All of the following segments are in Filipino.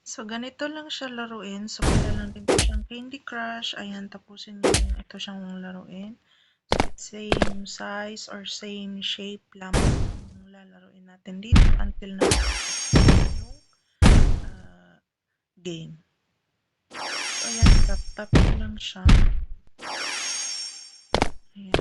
So, ganito lang siya laruin. So, pwede lang din po siyang Candy Crush. Ayan, tapusin niyo yung ito siyang laruin. So, same size or same shape lamang yung lalaruin natin dito until na yung game. So, ayan, tap-tap lang siya. Ayan.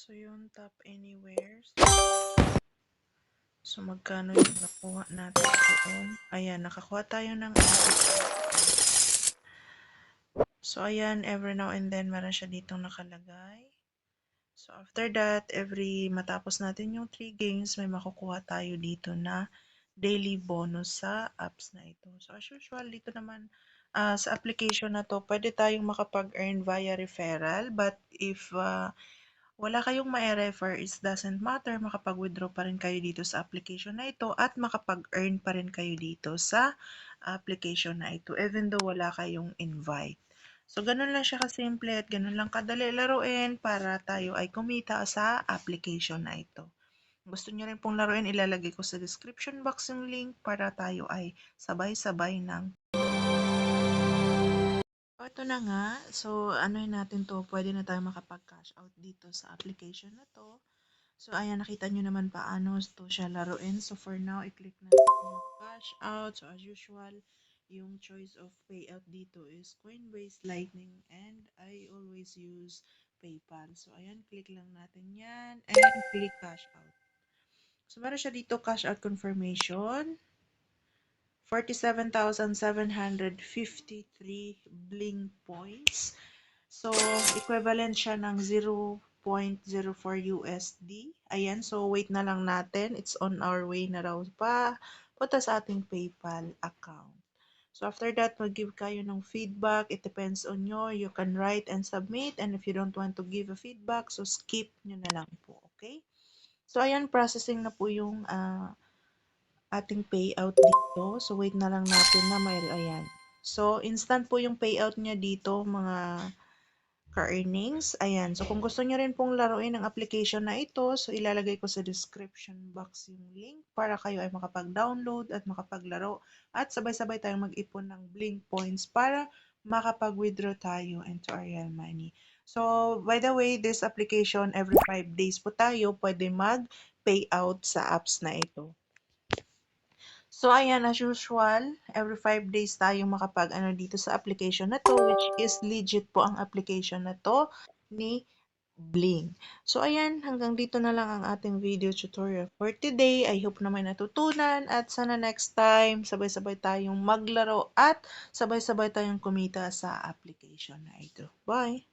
So, yung tap anywhere. So, magkano yung nakuha natin doon? Ayan, nakakuha tayo ng So, ayan, every now and then, meron siya ditong nakalagay. So, after that, matapos natin yung 3 games, may makukuha tayo dito na daily bonus sa apps na ito. So, as usual, dito naman, sa application na to, pwede tayong makapag-earn via referral. But if wala kayong ma-refer, it doesn't matter, makapag-withdraw pa rin kayo dito sa application na ito at makapag-earn pa rin kayo dito sa application na ito, even though wala kayong invite. So, ganun lang siya kasimple at ganun lang kadali laruin para tayo ay kumita sa application na ito. Gusto nyo rin pong laruin, ilalagay ko sa description box yung link para tayo ay sabay-sabay ng ito na nga. So, natin to, pwede na tayo makapag-cash out dito sa application na to. So, ayan, nakita nyo naman paano to siya laruin. So, for now, i-click natin yung cash out. So, as usual, yung choice of payout dito is Coinbase, Lightning, and I always use PayPal. So, ayan, click lang natin yan and click cash out. So, meron siya dito cash out confirmation. 47,753 bling points. So, equivalent siya ng 0.04 USD. Ayan, so wait na lang natin. It's on our way na raw pa. Punta sa ating PayPal account. So, after that, mag-give kayo ng feedback. It depends on you. You can write and submit. And if you don't want to give a feedback, so skip nyo na lang po. Okay? So, ayan, processing na po yung ating payout dito. So, wait na lang natin na ayan. So, instant po yung payout niya dito, mga ka-earnings. Ayan. So, kung gusto niyo rin pong laruin ang application na ito, so ilalagay ko sa description box yung link para kayo ay makapag-download at makapaglaro at sabay-sabay tayong mag-ipon ng Blink points para makapag-withdraw tayo into our real money. So, by the way, this application, every 5 days po tayo pwede mag-payout sa apps na ito. So, ayan, as usual, every 5 days tayong makapag-ano dito sa application na to, which is legit po ang application na to ni Bling. So, ayan, hanggang dito na lang ang ating video tutorial for today. I hope na may natutunan at sana next time, sabay-sabay tayong maglaro at sabay-sabay tayong kumita sa application na ito. Bye!